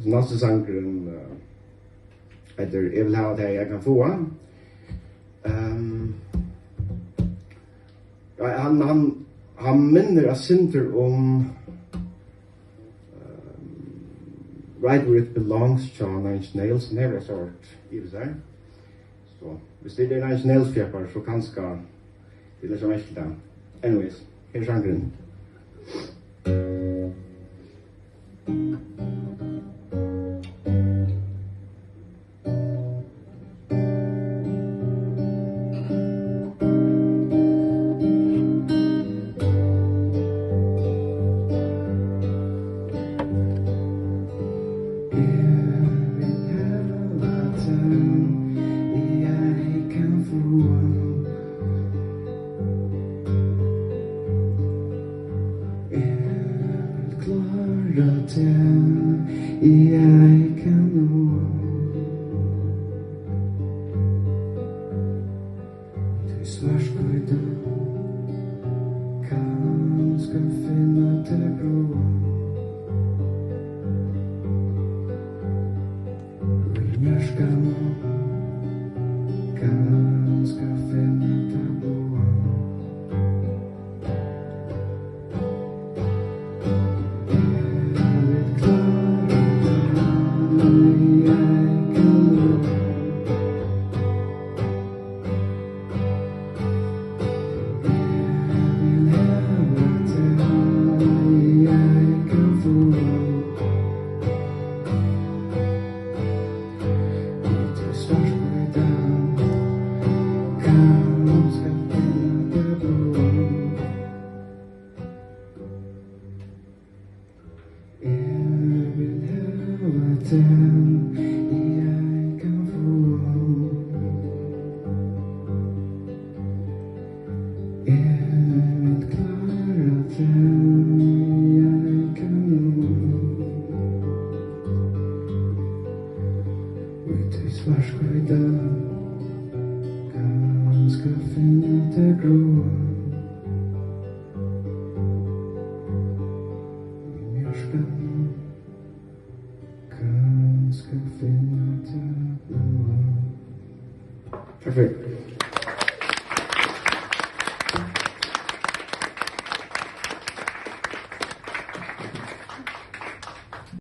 Næste sangren heter Jeg vil ha det jeg kan få. Han minner av synder om right where it belongs to Nine Inch Nails. Never sort i det der. Så hvis det er Nine Inch Nails fjepar, så kanskje det er så mest det. Anyways, her er sangren. Perfect.